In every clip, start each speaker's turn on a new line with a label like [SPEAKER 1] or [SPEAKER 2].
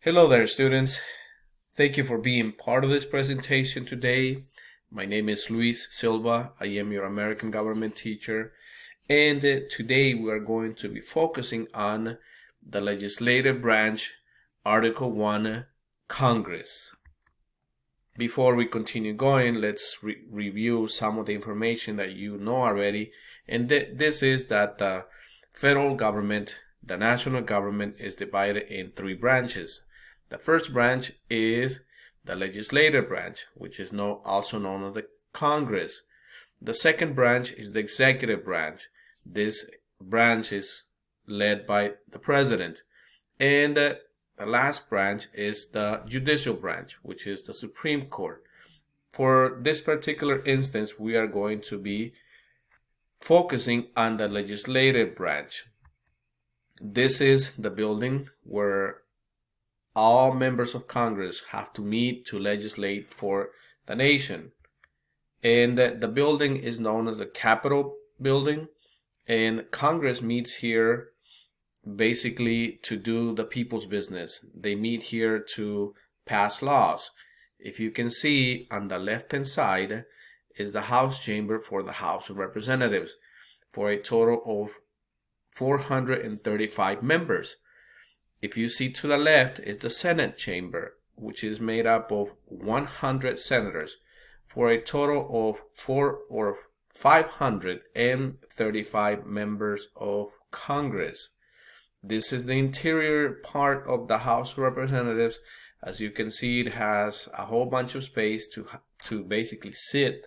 [SPEAKER 1] Hello there, students. Thank you for being part of this presentation today. My name is Luis Silva. I am your American government teacher. And today we are going to be focusing on the Legislative Branch, Article 1, Congress. Before we continue going, let's review some of the information that you know already. And this is that the federal government, the national government, is divided in three branches. The first branch is the legislative branch, which is also known as the Congress. The second branch is the executive branch. This branch is led by the president. And the last branch is the judicial branch, which is the Supreme Court. For this particular instance, we are going to be focusing on the legislative branch. This is the building where all members of Congress have to meet to legislate for the nation. And the building is known as the Capitol building, and Congress meets here basically to do the people's business. They meet here to pass laws. If you can see on the left-hand side is the House chamber for the House of Representatives for a total of 435 members. If you see to the left is the Senate chamber, which is made up of 100 senators for a total of 535 members of Congress. This is the interior part of the House of Representatives. As you can see, it has a whole bunch of space to basically sit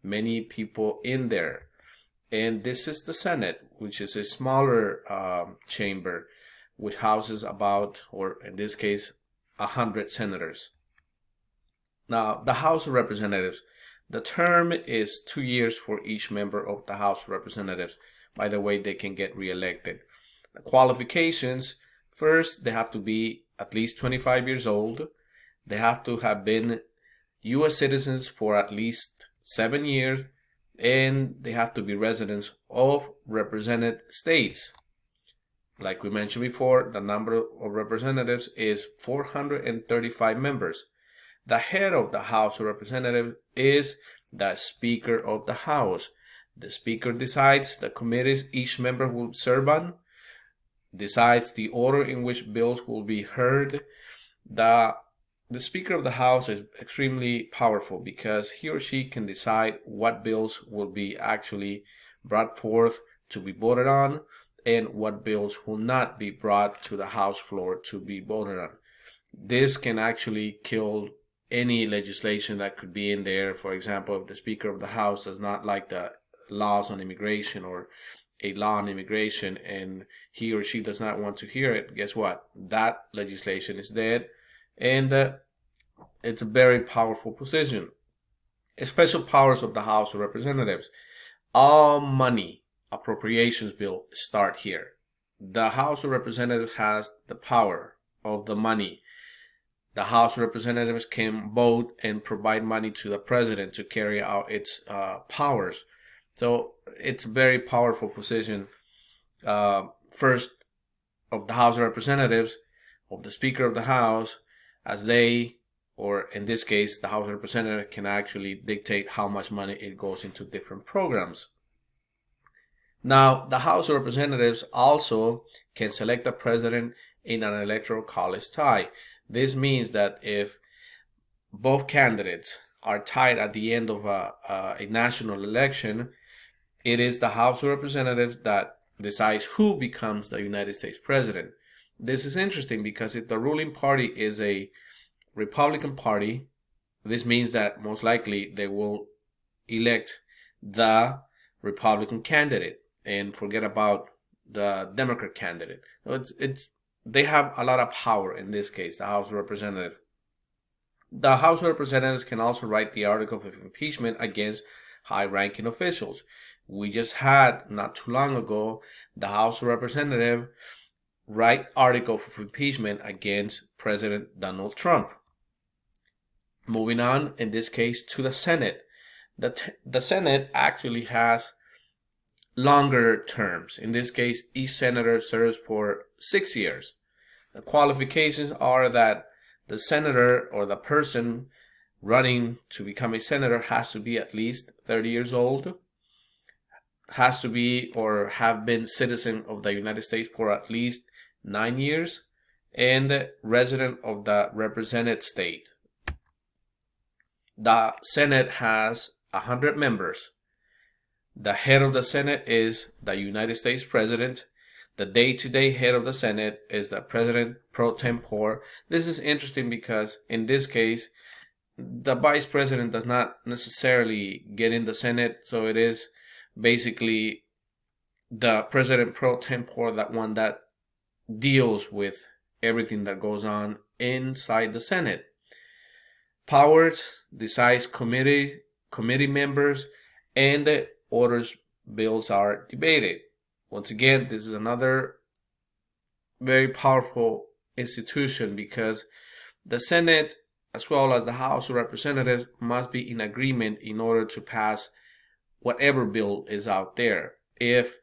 [SPEAKER 1] many people in there. And this is the Senate, which is a smaller chamber, which houses about, or in this case, 100 senators. Now, the House of Representatives, the term is 2 years for each member of the House of Representatives. By the way, they can get reelected. The qualifications, first, they have to be at least 25 years old. They have to have been U.S. citizens for at least 7 years, and they have to be residents of represented states. Like we mentioned before, the number of representatives is 435 members. The head of the House of Representatives is the Speaker of the House. The Speaker decides the committees each member will serve on, decides the order in which bills will be heard. The Speaker of the House is extremely powerful because he or she can decide what bills will be actually brought forth to be voted on, and what bills will not be brought to the House floor to be voted on. This can actually kill any legislation that could be in there. For example, if the Speaker of the House does not like the laws on immigration or a law on immigration and he or she does not want to hear it, guess what? That legislation is dead, and it's a very powerful position. Special powers of the House of Representatives. All money appropriations bill start here. The House of Representatives has the power of the money. The House of Representatives can vote and provide money to the president to carry out its powers. So it's a very powerful position. First, of the House of Representatives, of the Speaker of the House, as they, or in this case, the House of Representatives can actually dictate how much money it goes into different programs. Now, the House of Representatives also can select a president in an electoral college tie. This means that if both candidates are tied at the end of a national election, it is the House of Representatives that decides who becomes the United States president. This is interesting because if the ruling party is a Republican Party, this means that most likely they will elect the Republican candidate and forget about the Democrat candidate. So they have a lot of power in this case, the House of Representatives. The House of Representatives can also write the article of impeachment against high-ranking officials. We just had, not too long ago, the House of Representatives write article of impeachment against President Donald Trump. Moving on, in this case, to the Senate. The Senate actually has longer terms. In this case, each senator serves for 6 years. The qualifications are that the senator or the person running to become a senator has to be at least 30 years old, has to be or have been citizen of the United States for at least 9 years, and resident of the represented state. The Senate has 100 members. The head of the Senate is the United States President. The day-to-day head of the Senate is the President pro tempore. This is interesting because in this case, the Vice President does not necessarily get in the Senate, so it is basically the President pro tempore, that one that deals with everything that goes on inside the Senate. Powers, decides committee members, and the orders bills are debated. Once again, this is another very powerful institution because the Senate as well as the House of Representatives must be in agreement in order to pass whatever bill is out there. If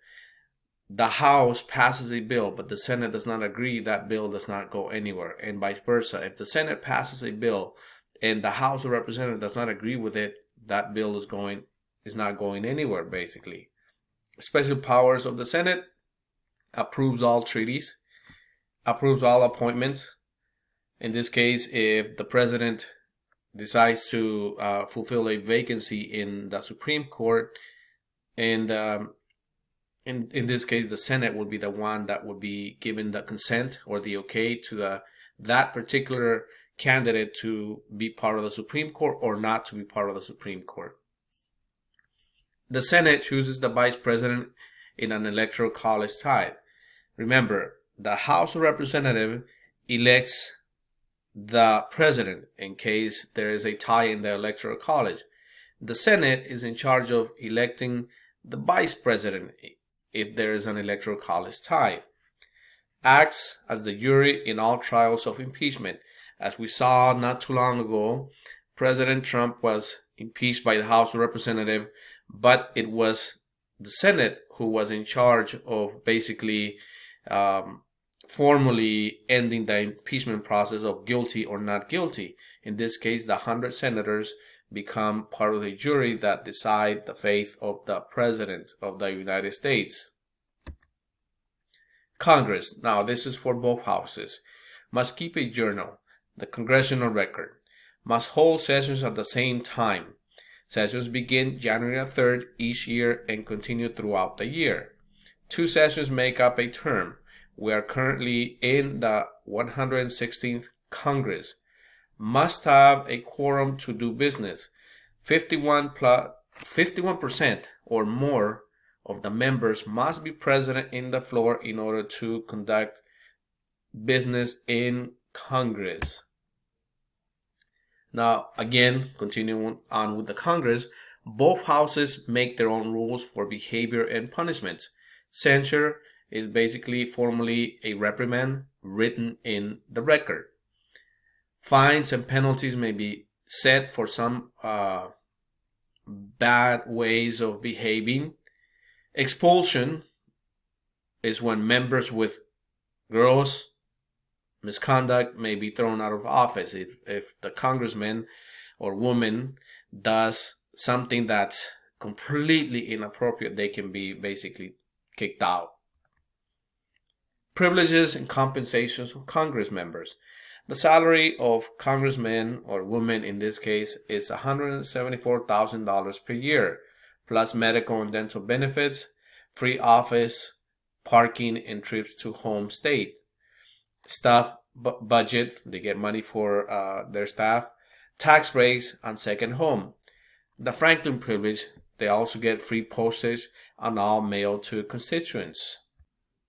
[SPEAKER 1] the House passes a bill but the Senate does not agree, that bill does not go anywhere, and vice versa. If the Senate passes a bill and the House of Representatives does not agree with it, that bill is not going anywhere, basically. Special powers of the Senate: approves all treaties, approves all appointments. In this case, if the president decides to fulfill a vacancy in the Supreme Court, and in this case, the Senate will be the one that would be given the consent or the okay to that particular candidate to be part of the Supreme Court or not to be part of the Supreme Court. The Senate chooses the Vice President in an electoral college tie. Remember, the House of Representatives elects the President in case there is a tie in the electoral college. The Senate is in charge of electing the Vice President if there is an electoral college tie. Acts as the jury in all trials of impeachment. As we saw not too long ago, President Trump was impeached by the House of Representatives, but it was the Senate who was in charge of basically formally ending the impeachment process of guilty or not guilty. In this case, the 100 senators become part of the jury that decide the fate of the President of the United States. Congress, now this is for both houses, must keep a journal, the congressional record, must hold sessions at the same time. Sessions begin January 3rd each year and continue throughout the year. 2 sessions make up a term. We are currently in the 116th Congress. Must have a quorum to do business. 51% or more of the members must be present in the floor in order to conduct business in Congress. Now, again, continuing on with the Congress, both houses make their own rules for behavior and punishments. Censure is basically formally a reprimand written in the record. Fines and penalties may be set for some bad ways of behaving. Expulsion is when members with gross misconduct may be thrown out of office. If the congressman or woman does something that's completely inappropriate, they can be basically kicked out. Privileges and compensations of Congress members. The salary of congressmen or women in this case is $174,000 per year, plus medical and dental benefits, free office, parking, and trips to home state. Staff budget, they get money for their staff, tax breaks, and second home. The Franklin privilege, they also get free postage on all mail to constituents.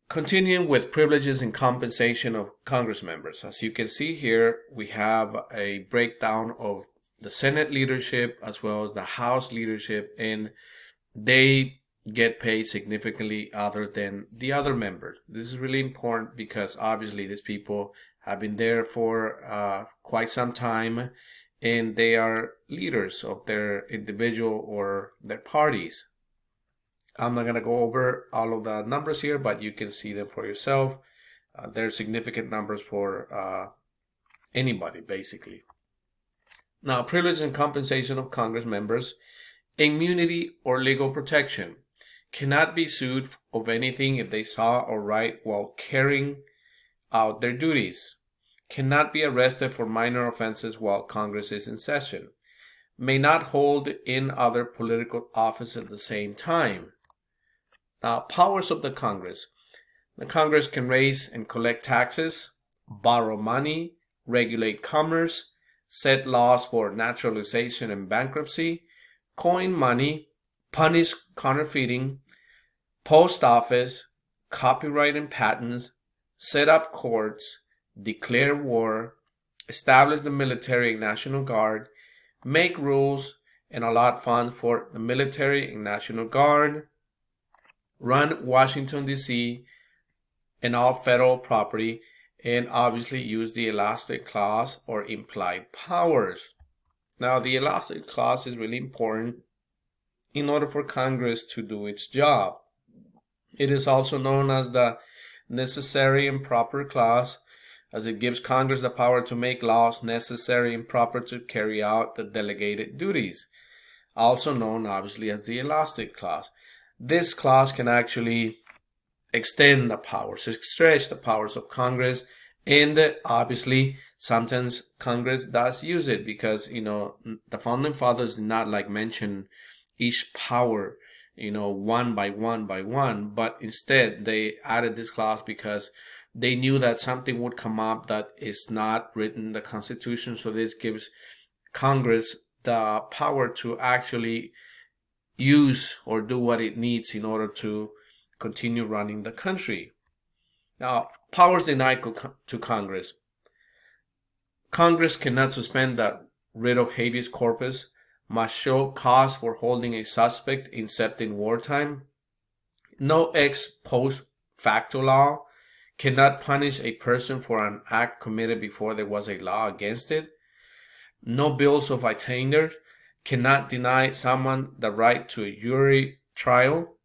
[SPEAKER 1] Continuing with privileges and compensation of Congress members. As you can see here, we have a breakdown of the Senate leadership as well as the House leadership, and they get paid significantly other than the other members. This is really important because obviously these people have been there for quite some time, and they are leaders of their individual or their parties. I'm not going to go over all of the numbers here, but you can see them for yourself. They're significant numbers for anybody, basically. Now, privilege and compensation of Congress members. Immunity or legal protection. Cannot be sued of anything if they saw or write while carrying out their duties. Cannot be arrested for minor offenses while Congress is in session. May not hold in other political office at the same time. Now, powers of the Congress. The Congress can raise and collect taxes, borrow money, regulate commerce, set laws for naturalization and bankruptcy, coin money, punish counterfeiting, post office, copyright and patents, set up courts, declare war, establish the military and National Guard, make rules and allot funds for the military and National Guard, run Washington, D.C. and all federal property, and obviously use the elastic clause or implied powers. Now, the elastic clause is really important in order for Congress to do its job. It is also known as the necessary and proper clause, as it gives Congress the power to make laws necessary and proper to carry out the delegated duties, also known obviously as the elastic clause. This clause can actually extend the powers, stretch the powers of Congress, and obviously sometimes Congress does use it because, the Founding Fathers did not mention each power, one by one, but instead they added this clause because they knew that something would come up that is not written in the Constitution. So this gives Congress the power to actually use or do what it needs in order to continue running the country. Now, powers denied to Congress. Congress cannot suspend the writ of habeas corpus, must show cause for holding a suspect except in wartime. No ex post facto law. Cannot punish a person for an act committed before there was a law against it. No bills of attainder. Cannot deny someone the right to a jury trial.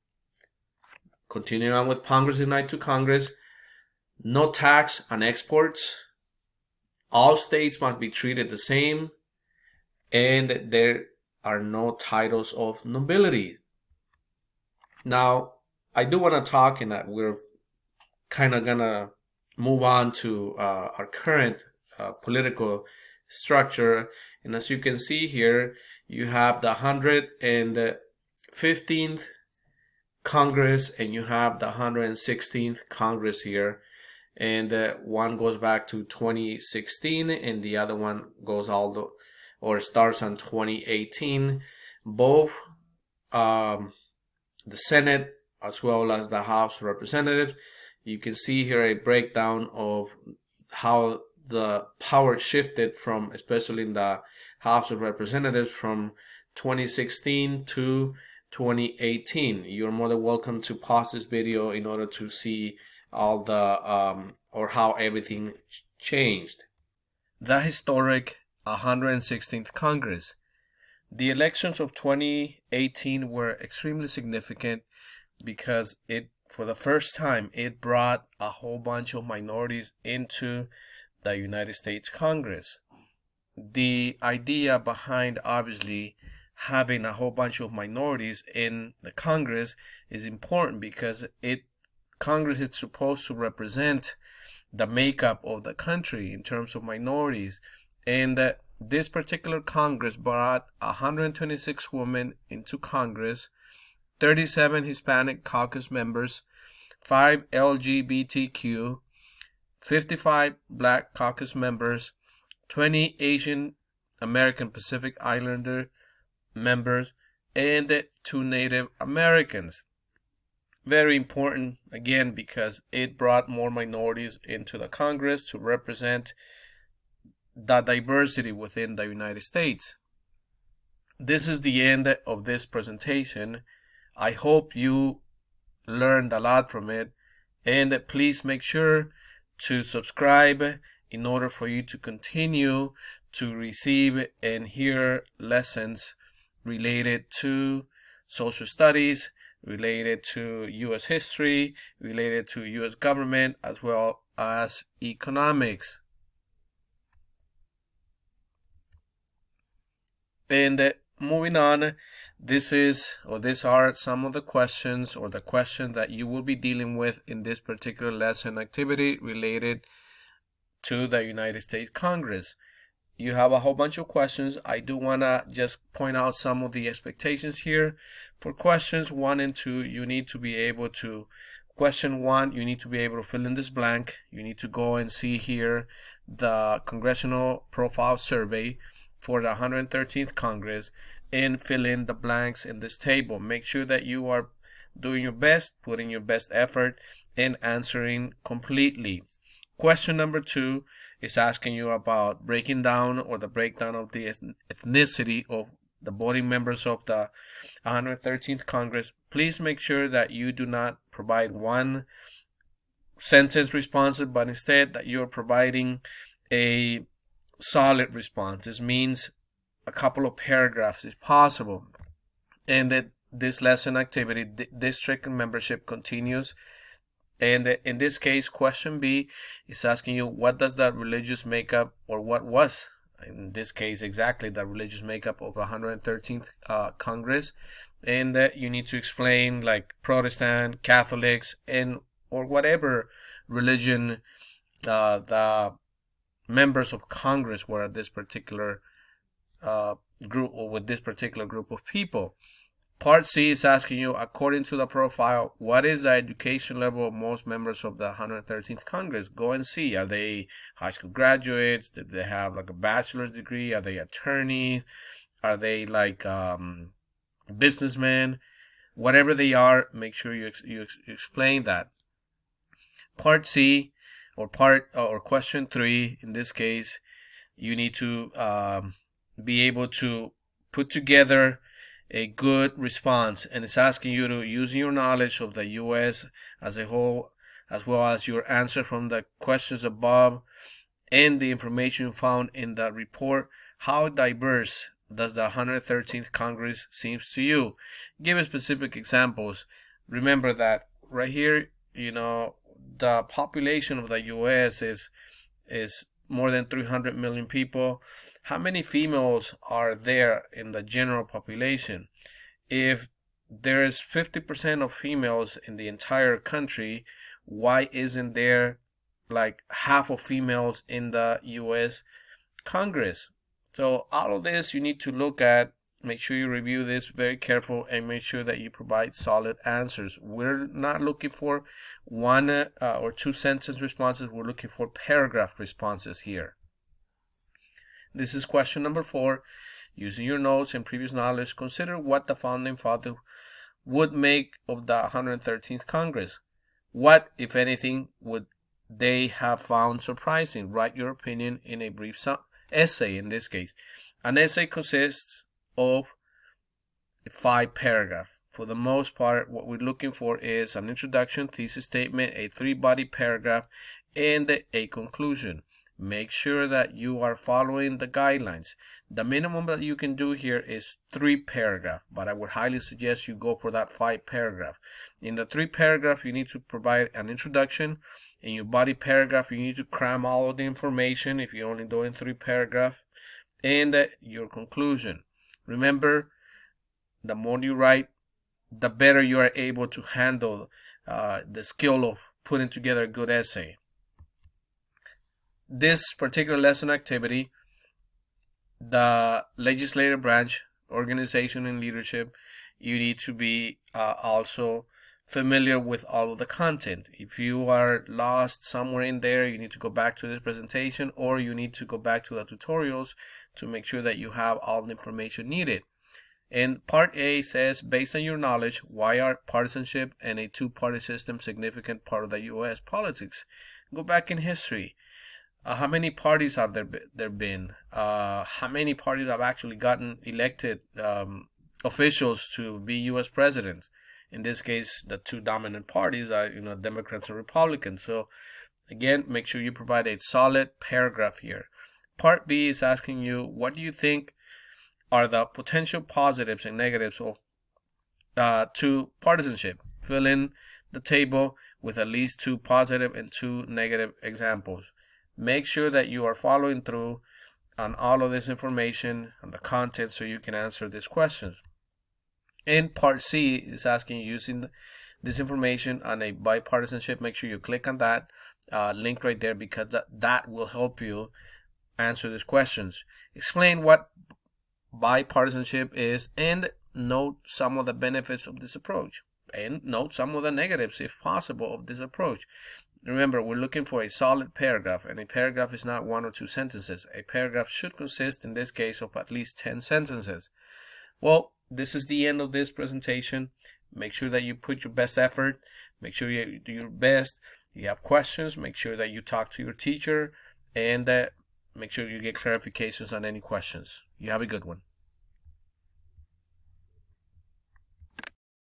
[SPEAKER 1] Continuing on with powers denied to Congress. No tax on exports. All states must be treated the same. And there are no titles of nobility. Now, I do want to talk, and we're kind of gonna move on to our current political structure. And as you can see here, you have the 115th Congress and you have the 116th Congress here, and one goes back to 2016 and the other one goes starts on 2018. Both the Senate as well as the House of Representatives. You can see here a breakdown of how the power shifted from, especially in the House of Representatives, from 2016 to 2018. You're more than welcome to pause this video in order to see all the or how everything changed. The historic 116th Congress. The elections of 2018 were extremely significant because for the first time, it brought a whole bunch of minorities into the United States Congress. The idea behind, obviously, having a whole bunch of minorities in the Congress is important because Congress is supposed to represent the makeup of the country in terms of minorities. And this particular Congress brought 126 women into Congress, 37 Hispanic caucus members, 5 LGBTQ, 55 Black caucus members, 20 Asian American Pacific Islander members, and 2 Native Americans. Very important, again, because it brought more minorities into the Congress to represent the diversity within the United States. This is the end of this presentation. I hope you learned a lot from it, and please make sure to subscribe in order for you to continue to receive and hear lessons related to social studies, related to U.S. history, related to U.S. government, as well as economics. And moving on, these are some of the questions or the questions that you will be dealing with in this particular lesson activity related to the United States Congress. You have a whole bunch of questions. I do want to just point out some of the expectations here. For questions 1 and 2, you need to be able to, question 1, you need to be able to fill in this blank. You need to go and see here the Congressional Profile Survey for the 113th Congress and fill in the blanks in this table. Make sure that you are doing your best, putting your best effort, and answering completely. Question number 2 is asking you about breaking down or the breakdown of the ethnicity of the voting members of the 113th Congress. Please make sure that you do not provide one sentence responses, but instead that you're providing a solid response. This means a couple of paragraphs is possible. And that this lesson activity, district membership continues. And in this case, question B is asking you, what does the religious makeup, or what was, in this case, exactly the religious makeup of 113th Congress? And you need to explain like Protestant, Catholics, and or whatever religion the members of Congress were at this particular group, or with this particular group of people. Part C is asking you, according to the profile, what is the education level of most members of the 113th Congress? Go and see. Are they high school graduates? Did they have like a bachelor's degree? Are they attorneys? Are they like businessmen? Whatever they are, make sure you explain that. Part C, or question 3, in this case, you need to be able to put together a good response, and it's asking you to use your knowledge of the U.S. as a whole, as well as your answer from the questions above and the information found in the report. How diverse does the 113th Congress seems to you? Give specific examples. Remember that right here, the population of the U.S. is more than 300 million people. How many females are there in the general population? If there is 50% of females in the entire country, why isn't there like half of females in the U.S. Congress? So all of this you need to look at. Make sure you review this very careful and make sure that you provide solid answers. We're not looking for one or two sentence responses. We're looking for paragraph responses here. This is question number 4. Using your notes and previous knowledge, consider what the founding father would make of the 113th Congress. What, if anything, would they have found surprising? Write your opinion in a brief essay in this case. An essay consists of 5 paragraphs. For the most part, what we're looking for is an introduction, thesis statement, a 3-body paragraph, and a conclusion. Make sure that you are following the guidelines. The minimum that you can do here is 3 paragraphs, but I would highly suggest you go for that 5 paragraph. In the 3 paragraph, you need to provide an introduction. In your body paragraph, you need to cram all of the information if you're only doing 3 paragraphs, and your conclusion. Remember, the more you write, the better you are able to handle the skill of putting together a good essay. This particular lesson activity, the legislative branch, organization and leadership, you need to be also familiar with all of the content. If you are lost somewhere in there, you need to go back to this presentation, or you need to go back to the tutorials to make sure that you have all the information needed. And part A says, based on your knowledge, why are partisanship and a two-party system significant part of the U.S. politics? Go back in history. How many parties have there been? How many parties have actually gotten elected officials to be U.S. presidents? In this case, the 2 dominant parties are, Democrats and Republicans. So again, make sure you provide a solid paragraph here. Part B is asking you, what do you think are the potential positives and negatives of to partisanship? Fill in the table with at least 2 positive and 2 negative examples. Make sure that you are following through on all of this information and the content so you can answer these questions. And part C is asking you using this information on a bipartisanship. Make sure you click on that link right there, because that will help you answer these questions. Explain what bipartisanship is and note some of the benefits of this approach, and note some of the negatives, if possible, of this approach. Remember, we're looking for a solid paragraph, and a paragraph is not 1 or 2 sentences. A paragraph should consist, in this case, of at least 10 sentences. Well, this is the end of this presentation. Make sure that you put your best effort. Make sure you do your best. If you have questions, make sure that you talk to your teacher, and make sure you get clarifications on any questions. You have a good one.